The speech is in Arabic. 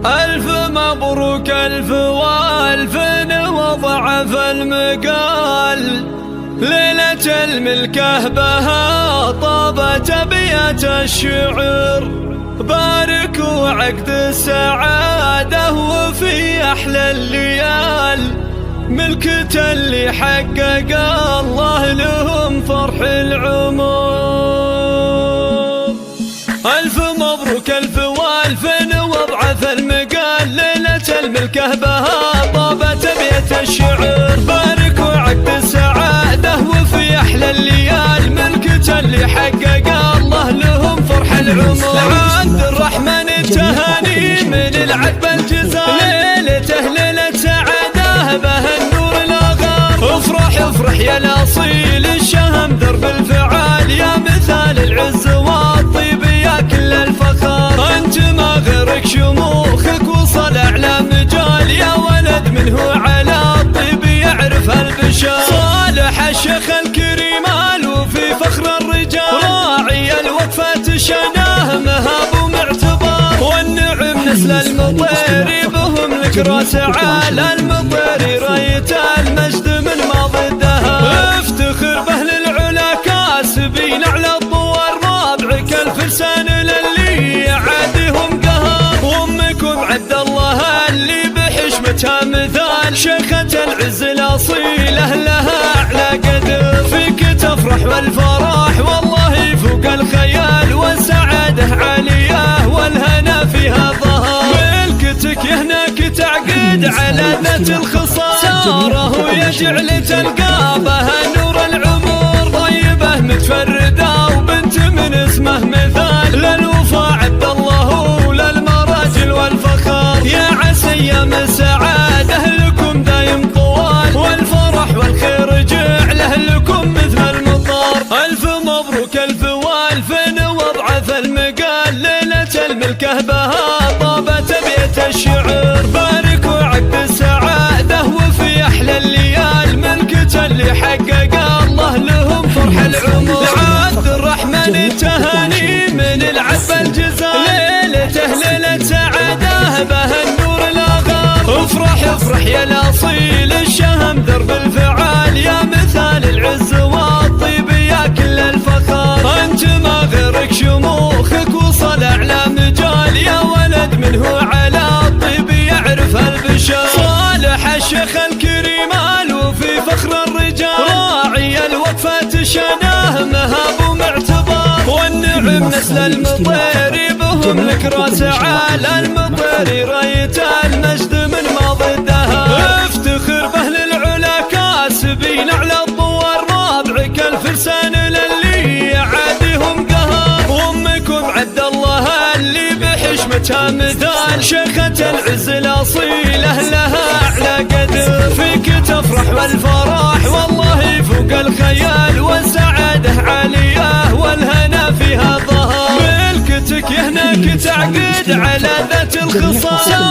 ألف مبروك ألف والف وضعف المقال، ليلة الملكة بها طابت أبيات الشعر، باركوا عقد السعادة وفي أحلى الليال، ملكة اللي حقق الله لهم فرح العمر. ألف مبروك ألف والف وضعف المقال، ليلة الملكة بها طابت أبيات الشعر، باركوا عقد السعادة وفي أحلى الليال، ملكة اللي حقق الله لهم فرح العمر. عبد الرحمن التهاني من العذب الجزائر، ليلته ليلة سعادة بها النور الأغار، افرح افرح يا الأصيل الشهم درب الفعال، يا مثال العز والطيب يا كل الفخار، انت ما غيرك شموخك وصل اعلى مجال، يا ولد منه على الطيب يعرف البشار، صالح الشيخ الكريم الوفي فخر الرجال، راعي الوقفة شناه مهاب ومعتبار، والنعم نسل المطير بهم لك راس عال، المطير راية المجد من ما ضدها، افتخر باهل العلا كاسبين على الطوار، رابعك الفرسان للي يعاديهم قهر، وامكم عبد الله اللي بحشمتها مثال، شيخة العز الاصيله لها اعلى قدر، فيك تفرح والفرح والله فوق الخيال، والسعاده عاليه والهنا فيها ظهر، ملكتك يهناك تعقد على ذات الخصاره، ويجعل تلقى بها نور العمر، طيبه متفرده وبنت من اسمه مثال، للوفا عبد الله وللمراجل والفخار، يا عسى ايام السعاده لكم دايم طوال، والفرح والخير جعله لكم مثل المطار. الف مبروك الف والف وضعف المقال، ليله الملكه بها طابت ابيات الشعر، باركوا عقد السعاده وفي احلى الليال، ملكة اللي حقق الله لهم فرح العمر. عبد الرحمن التهاني من العذب الجزائر، ليلته ليلة سعاده بها النور الأغار، افرح افرح يا الأصيل الشهم درب الفعال، يا مثال العز والطيب يا كل الفخار، انت ما غيرك شموخك وصل اعلى مجال، يا ولد منه على الطيب يعرف البشار، صالح الشيخ الكريم الوفي فخر الرجال، راعي الوقفة شناه مهاب ومعتبار، والنعم نسل المطير بهم لك راس عال، المطير راية المجد من ما ضدها، افتخر باهل العلا كاسبين على الطوار، رابعك الفرسان للي يعاديهم قهر، وامكم عبد الله اللي بحشمتها مثال، شيخة العز الاصيله لها اعلى قدر، فيك تفرح والفرح والله فوق الخيال، والسعاده عاليه والهنا فيها ظهر، ملكتك يهناك تعقد على ذات الخصال،